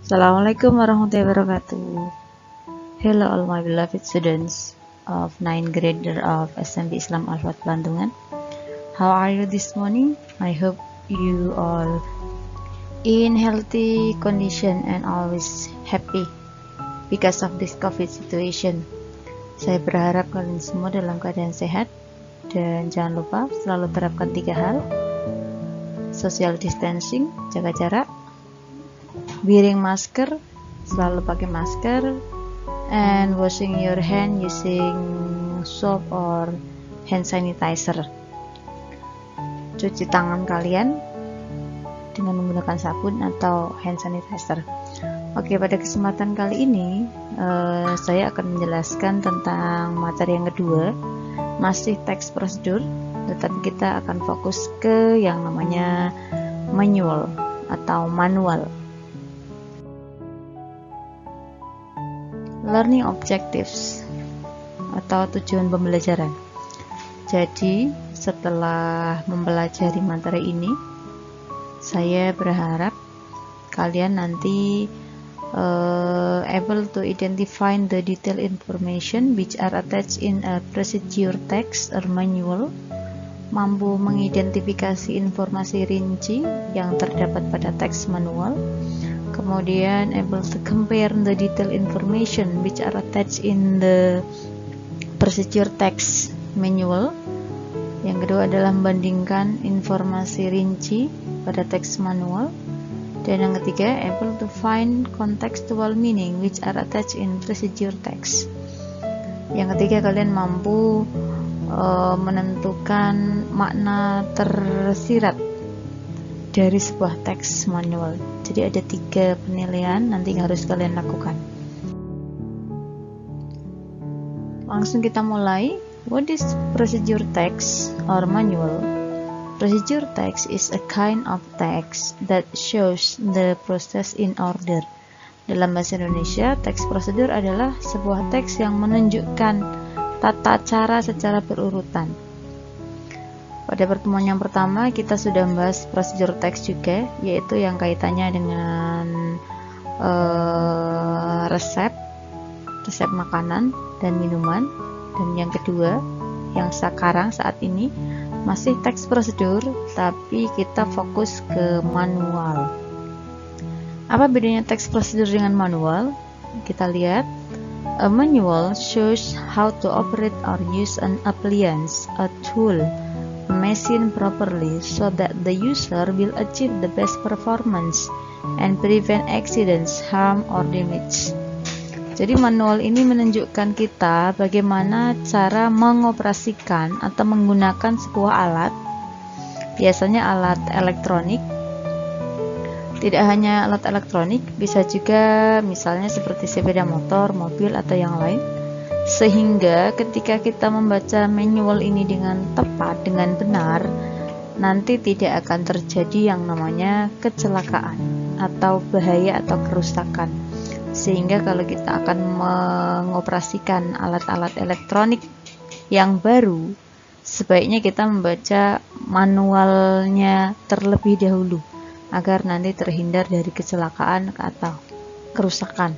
Assalamualaikum warahmatullahi wabarakatuh. Hello all my beloved students of 9th grader of SMB Islam Al-Fat Pelantungan. How are you this morning? I hope you all in healthy condition and always happy because of this COVID situation. Saya berharap kalian semua dalam keadaan sehat dan jangan lupa selalu terapkan 3 hal: social distancing, jaga jarak, wearing masker, selalu pakai masker, and washing your hand using soap or hand sanitizer. Cuci tangan kalian dengan menggunakan sabun atau hand sanitizer. Oke, pada kesempatan kali ini saya akan menjelaskan tentang materi yang kedua, masih teks prosedur, tetapi kita akan fokus ke yang namanya manual atau manual. Learning objectives atau tujuan pembelajaran. Jadi, setelah mempelajari materi ini, saya berharap kalian nanti able to identify the detailed information which are attached in a procedure text or manual, mampu mengidentifikasi informasi rinci yang terdapat pada teks manual, kemudian able to compare the detailed information which are attached in the procedure text manual. Yang kedua adalah membandingkan informasi rinci pada teks manual. Dan yang ketiga, able to find contextual meaning which are attached in procedure text. Yang ketiga, kalian mampu menentukan makna tersirat dari sebuah teks manual. Jadi ada 3 penilaian nanti yang harus kalian lakukan. Langsung kita mulai. What is procedure text or manual? Procedure text is a kind of text that shows the process in order. Dalam bahasa Indonesia, teks prosedur adalah sebuah teks yang menunjukkan tata cara secara berurutan. Pada pertemuan yang pertama kita sudah membahas prosedur teks juga, yaitu yang kaitannya dengan resep makanan dan minuman. Dan yang kedua, yang sekarang saat ini masih teks prosedur, tapi kita fokus ke manual. Apa bedanya teks prosedur dengan manual? Kita lihat. A manual shows how to operate or use an appliance, a tool, a machine properly so that the user will achieve the best performance and prevent accidents, harm, or damage. Jadi manual ini menunjukkan kita bagaimana cara mengoperasikan atau menggunakan sebuah alat, biasanya alat elektronik. Tidak hanya alat elektronik, bisa juga misalnya seperti sepeda motor, mobil, atau yang lain. Sehingga ketika kita membaca manual ini dengan tepat, dengan benar, nanti tidak akan terjadi yang namanya kecelakaan atau bahaya atau kerusakan. Sehingga kalau kita akan mengoperasikan alat-alat elektronik yang baru, sebaiknya kita membaca manualnya terlebih dahulu agar nanti terhindar dari kecelakaan atau kerusakan.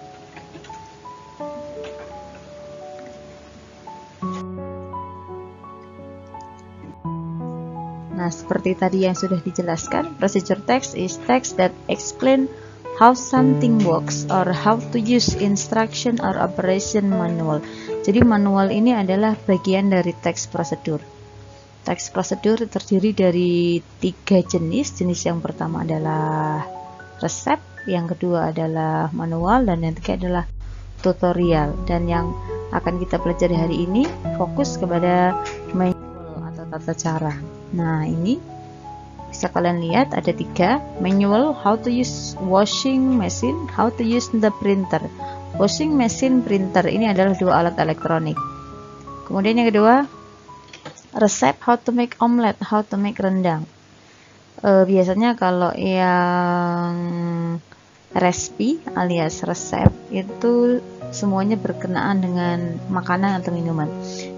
Nah, seperti tadi yang sudah dijelaskan, procedure text is text that explain how something works or how to use instruction or operation manual. Jadi manual ini adalah bagian dari teks prosedur. Teks prosedur terdiri dari 3 jenis. Jenis yang pertama adalah resep, yang kedua adalah manual, dan yang ketiga adalah tutorial. Dan yang akan kita pelajari hari ini fokus kepada manual atau tata cara. Nah, ini bisa kalian lihat ada 3. Manual, how to use washing machine, how to use the printer. Washing machine, printer, ini adalah 2 alat elektronik. Kemudian yang kedua, resep, how to make omelet, how to make rendang. Biasanya kalau yang recipe alias resep itu semuanya berkenaan dengan makanan atau minuman.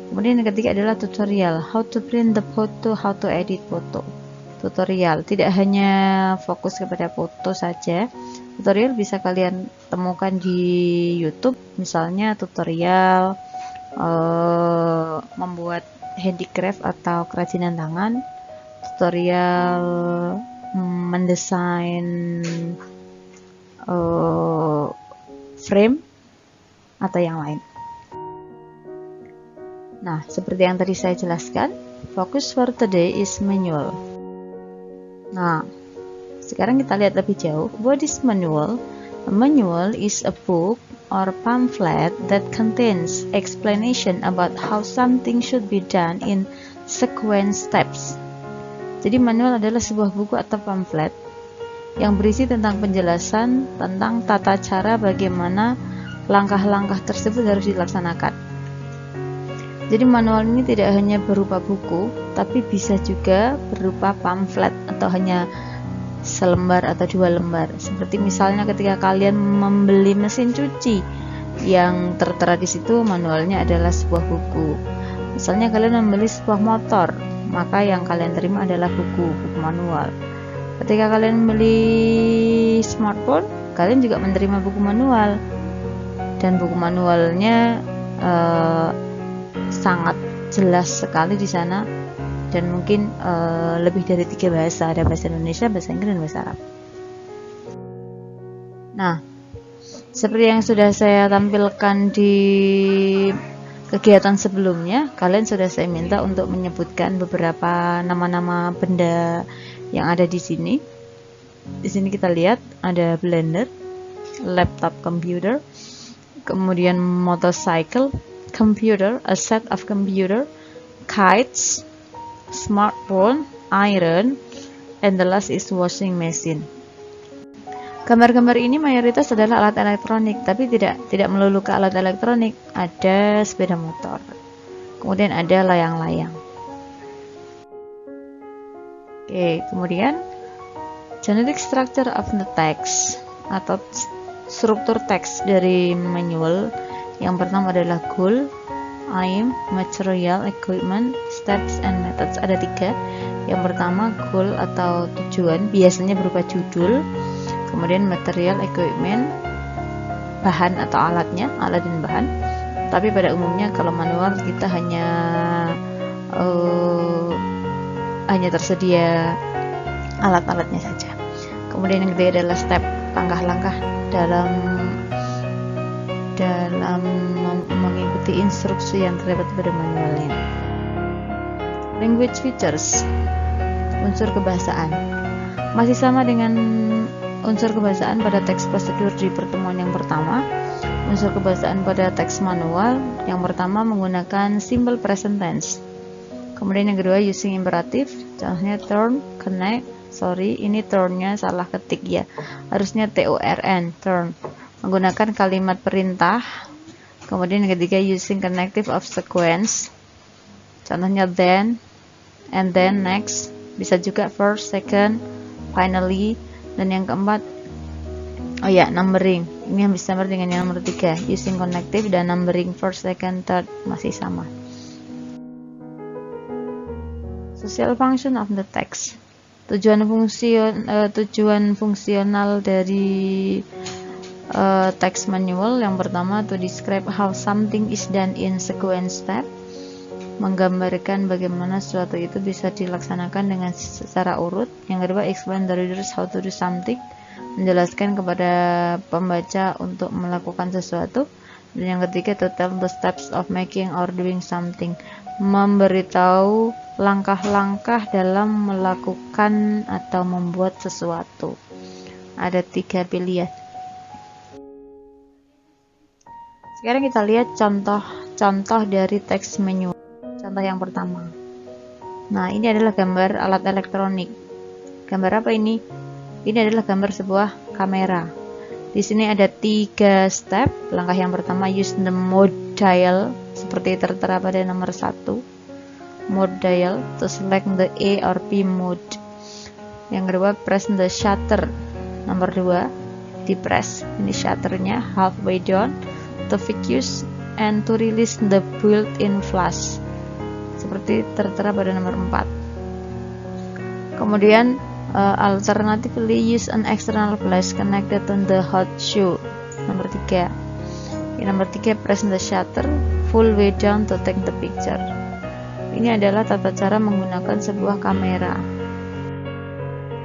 Kemudian yang ketiga adalah tutorial, how to print the photo, how to edit foto. Tutorial tidak hanya fokus kepada foto saja, Tutorial bisa kalian temukan di YouTube, misalnya tutorial membuat handicraft atau kerajinan tangan, tutorial mendesain frame atau yang lain. Nah, seperti yang tadi saya jelaskan, focus for today is manual. Nah, sekarang kita lihat lebih jauh. What is manual? A manual is a book or pamphlet that contains explanation about how something should be done in sequence steps. Jadi manual adalah sebuah buku atau pamflet yang berisi tentang penjelasan tentang tata cara bagaimana langkah-langkah tersebut harus dilaksanakan. Jadi manual ini tidak hanya berupa buku, tapi bisa juga berupa pamflet atau hanya selembar atau 2 lembar. Seperti misalnya ketika kalian membeli mesin cuci, yang tertera di situ manualnya adalah sebuah buku. Misalnya kalian membeli sebuah motor, maka yang kalian terima adalah buku manual. Ketika kalian membeli smartphone, kalian juga menerima buku manual. Dan buku manualnya sangat jelas sekali di sana, dan mungkin lebih dari 3 bahasa, ada bahasa Indonesia, bahasa Inggris, dan bahasa Arab. Nah, seperti yang sudah saya tampilkan di kegiatan sebelumnya, kalian sudah saya minta untuk menyebutkan beberapa nama-nama benda yang ada di sini. Di sini kita lihat ada blender, laptop computer, kemudian motorcycle, computer, a set of computer, kites, smartphone, iron, and the last is washing machine. Gambar-gambar ini mayoritas adalah alat elektronik, tapi tidak melulu ke alat elektronik. Ada sepeda motor, kemudian ada layang-layang. Oke, kemudian genetic structure of the text atau struktur teks dari manual. Yang pertama adalah goal, aim, material, equipment, steps, and methods. Ada 3. Yang pertama goal atau tujuan, biasanya berupa judul. Kemudian material, equipment, bahan atau alatnya, alat dan bahan. Tapi pada umumnya kalau manual kita hanya tersedia alat-alatnya saja. Kemudian yang ketiga adalah step, langkah-langkah dalam mengikuti instruksi yang terdapat pada manualnya. Language features, unsur kebahasaan. Masih sama dengan unsur kebahasaan pada teks prosedur di pertemuan yang pertama. Unsur kebahasaan pada teks manual yang pertama menggunakan simple present tense. Kemudian yang kedua using imperatif, contohnya turn, connect. Sorry, ini turnnya salah ketik ya, harusnya turn, turn, menggunakan kalimat perintah. Kemudian yang ketiga using connective of sequence, contohnya then, and then, next, bisa juga first, second, finally. Dan yang keempat, numbering. Ini yang bisa sama dengan yang nomor 3, using connective dan numbering first, second, third, masih sama. Social function of the text. Tujuan fungsional dari text manual yang pertama to describe how something is done in sequence step, menggambarkan bagaimana sesuatu itu bisa dilaksanakan dengan secara urut. Yang kedua explain the readers how to do something, menjelaskan kepada pembaca untuk melakukan sesuatu. Dan yang ketiga to tell the steps of making or doing something, memberitahu langkah-langkah dalam melakukan atau membuat sesuatu. Ada 3 pilihan. Sekarang kita lihat contoh dari teks manual. Contoh yang pertama. Nah, ini adalah gambar alat elektronik. Gambar apa ini? Ini adalah gambar sebuah kamera. Di sini ada 3 step. Langkah yang pertama use the mode dial, seperti tertera pada nomor 1. Mode dial to select the A or P mode. Yang kedua press the shutter. Nomor 2 di press ini shutternya halfway down to focus and to release the built-in flash, seperti tertera pada nomor 4. Kemudian Alternatively, use an external flash connected to the hot shoe. Nomor 3. Nomor 3, press the shutter full way down to take the picture. Ini adalah tata cara menggunakan sebuah kamera.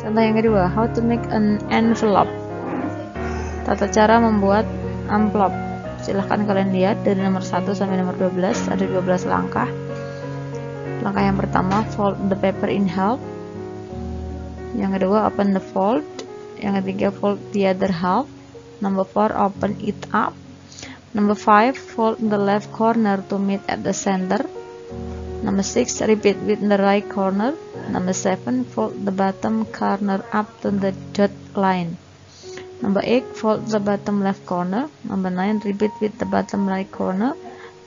Contoh yang kedua, how to make an envelope. Tata cara membuat amplop. Silahkan kalian lihat dari nomor 1 sampai nomor 12, ada 12 langkah. Langkah yang pertama, fold the paper in half. Yang kedua, open the fold. Yang ketiga, fold the other half. Number 4, open it up. Number 5, fold the left corner to meet at the center. Number 6, repeat with the right corner. Number 7, fold the bottom corner up to the dot line. Number 8, fold the bottom left corner. Number 9, repeat with the bottom right corner.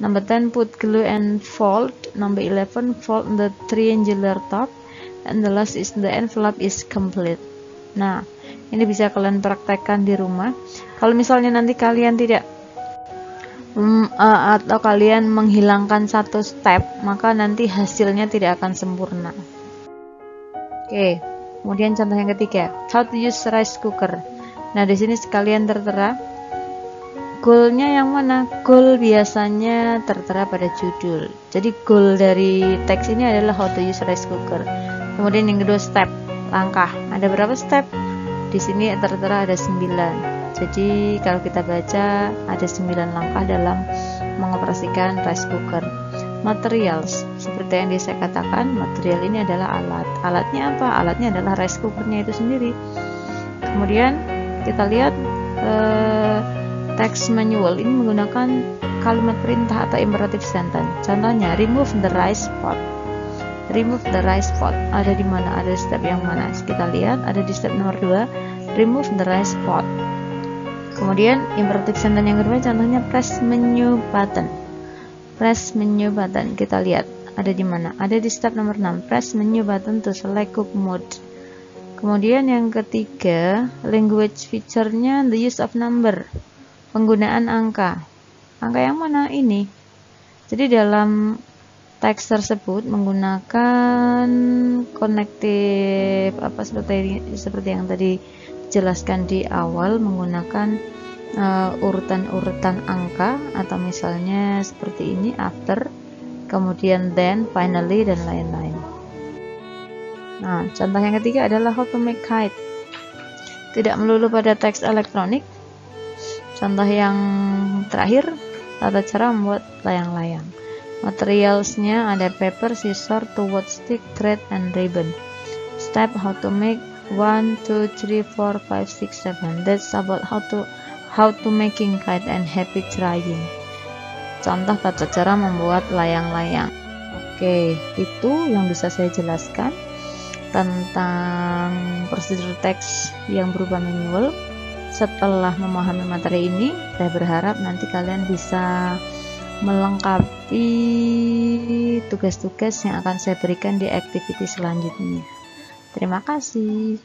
Number 10, put glue and fold. Number 11, fold the triangular top. And the last is the envelope is complete. Nah, ini bisa kalian praktekkan di rumah. Kalau misalnya nanti kalian tidak atau kalian menghilangkan satu step, maka nanti hasilnya tidak akan sempurna. Oke, kemudian contoh yang ketiga, how to use rice cooker. Nah, di sini sekalian tertera goalnya yang mana? Goal biasanya tertera pada judul. Jadi goal dari teks ini adalah how to use rice cooker. Kemudian yang kedua, step, langkah. Ada berapa step? Di sini tertera ada 9. Jadi kalau kita baca ada 9 langkah dalam mengoperasikan rice cooker. Materials, seperti yang saya katakan, material ini adalah alat. Alatnya apa? Alatnya adalah rice cookernya itu sendiri. Kemudian kita lihat text manual ini menggunakan kalimat perintah atau imperative sentence. Contohnya, remove the rice pot. Remove the rice pot. Ada di mana? Ada di step yang mana? Kita lihat ada di step nomor 2, remove the rice pot. Kemudian imperative sentence yang kedua, contohnya press menu button. Press menu button. Kita lihat ada di mana? Ada di step nomor 6, press menu button to select cook mode. Kemudian yang ketiga, language feature-nya the use of number. Penggunaan angka. Angka yang mana? Ini. Jadi dalam teks tersebut menggunakan connective seperti yang tadi dijelaskan di awal, menggunakan urutan-urutan angka, atau misalnya seperti ini, after, kemudian then, finally, dan lain-lain. Nah, contoh yang ketiga adalah how to make kite. Tidak melulu pada teks elektronik. Contoh yang terakhir, tata cara membuat layang-layang. Materialsnya ada paper, scissors, wood stick, thread, and ribbon. Step how to make 1, 2, 3, 4, 5, 6, 7. That's about how to making kite and happy trying. Contoh tata cara membuat layang-layang. Oke, itu yang bisa saya jelaskan tentang prosedur teks yang berupa manual. Setelah memahami materi ini, saya berharap nanti kalian bisa melengkapi tugas-tugas yang akan saya berikan di activity selanjutnya. Terima kasih.